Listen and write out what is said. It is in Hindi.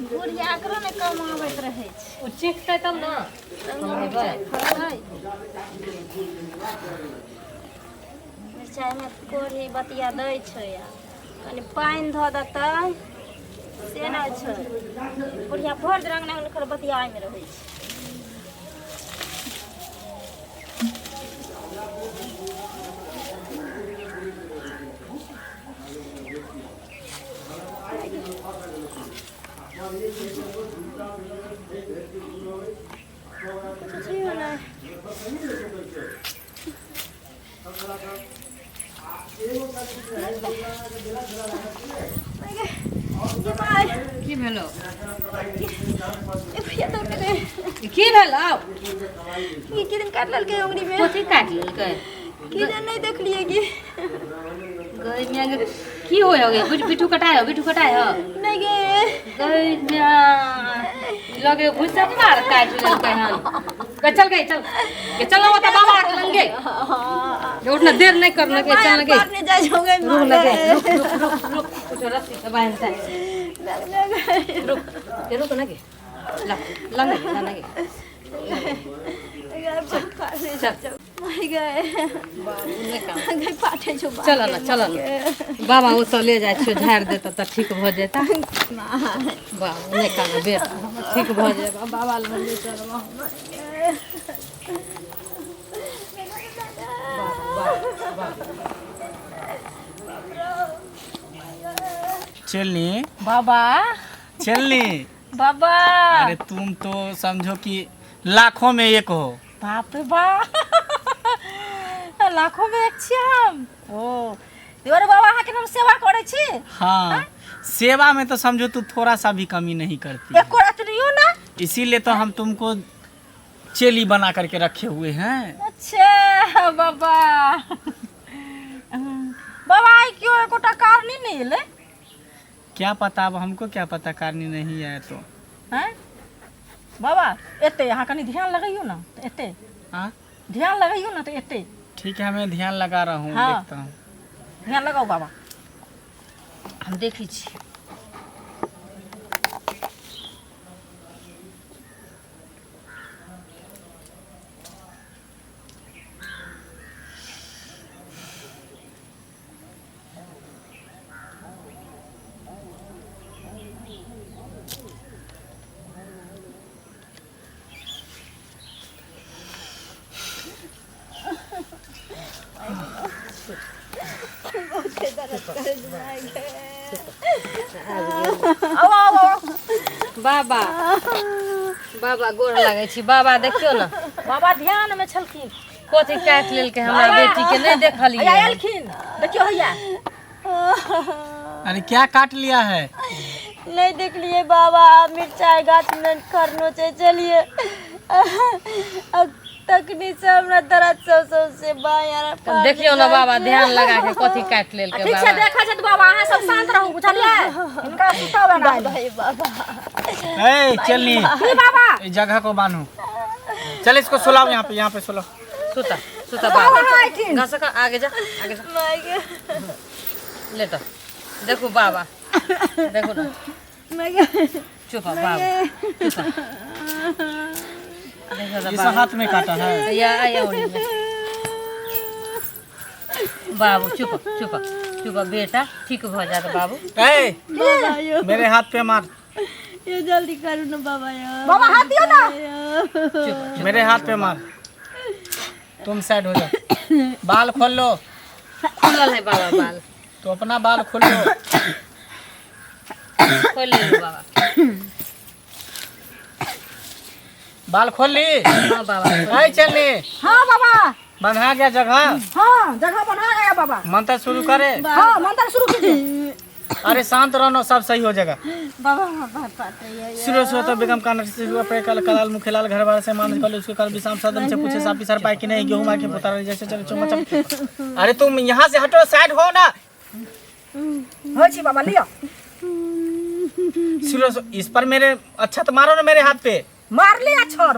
बुढ़िया करो ने कम आबैत रहे छै। ओ चेकतै तब ना मिरचाई में कोरी बतिया दै छै या कनी पानी धऽ देतै से नै छै। बुढ़िया भर रंग ने हुनकर बतियाय में रहै छै। की भेलो की भेलो की दिन काट ललकै उंगली में। कथी काट लेलकै की दिन नहीं देखलिए की गई में की होय गे बिठू कटाय हो नहीं गे गई में लगे भुसा मार काट लेलकै हन। चल गई चल ना तो बाबा के लंगे उठना देर नहीं करना के चल लगे मारने जा जाओगे रुक लगे रुक कुछ रस्सी से बांधता है रुक ना के लंगे चल ना बाबा वो तो ले जाए छो झाड़ देता तो ठीक हो जाता। बाबा नहीं कहना बेटा ठीक हो जाए बाबा ले चल चलनी बाबा चलनी बाबा। अरे तुम तो समझो कि लाखों में एक हो। बाप रे बाप लाखों में एक छी हम। ओ देवर बाबा अहाँ के हम सेवा करे छी। हाँ सेवा में तो समझो तू थोड़ा सा भी कमी नहीं करती। एक कोड़ा तो नहीं हो ना इसीलिए तो हम तुमको चेली बना करके रखे हुए हैं। अच्छा बाबा बाबा आई क्यों एको कार नहीं ले। क्या पता अब हमको क्या पता कारनी नहीं आए तो हैं बाबा एते यहाँ कनी ध्यान लगाइयो ना तो एते हाँ ध्यान लगाइयो ना तो एते। ठीक है मैं ध्यान लगा रहा हूँ। हाँ। देखता हूँ ध्यान लगाओ बाबा हम देखी छी। बाबा बाबा गोर लागै छी बाबा देखियो ना बाबा ध्यान में छलखिन कथी काट लेलकै हमरा बेटी के नहीं देखलिए एलखिन देखियो हैया। अरे क्या काट लिया है। नहीं देख लिए बाबा मिर्चाई गाछ में करनो चाहिए चलिए तकनी से हमरा दर्द से बायार देखियो ना बाबा ध्यान लगा के कथी काट लेलकै बाबा। ठीक से देखा छै त बाबा अहाँ सब शांत रहू बुझलिए इनका सुतावे ना बाबा। ए चलनी बाबा इस जगह को बांधो। चल इसको सुलाओ यहाँ पे सुलाओ। सुता बाबा घास का आगे जा लेटो देखो बाबा देखो ना चुप बाबा इस हाथ में काटा है या बाबू चुप बेटा ठीक हो जाता बाबू। मेरे हाथ पे मार ये जल्दी करो ना बाबा यार। बाबा हाथ दियो ना चुप मेरे हाथ पे मार। तुम साइड हो जाओ। बाल खोल लो। खुलल है बाबा बाल तो अपना बाल खोल लो। खोल ले बाबा बाल खोल ली। हाँ बाबा चलनी। हाँ बाबा बना गया जगह। हाँ जगह बना गया बाबा। मंत्र शुरू करे। हाँ मंत्र शुरू कीजिए। अरे शांत रहना सब सही हो जाएगा। बाबा शुरू तो बेगम कान से पे कलाल मुखेलाल घर वाले से मान कर उसके कल विशाम सदन से पूछे सापी सर पाई कि नहीं गेहूं मार के पुतारा जैसे चलो चुम। अरे तुम यहाँ से हटो साइड हो ना। हो जी बाबा लियो। शुरू इस पर मेरे अच्छा तो मारो ना मेरे हाथ पे। मार लिया छोर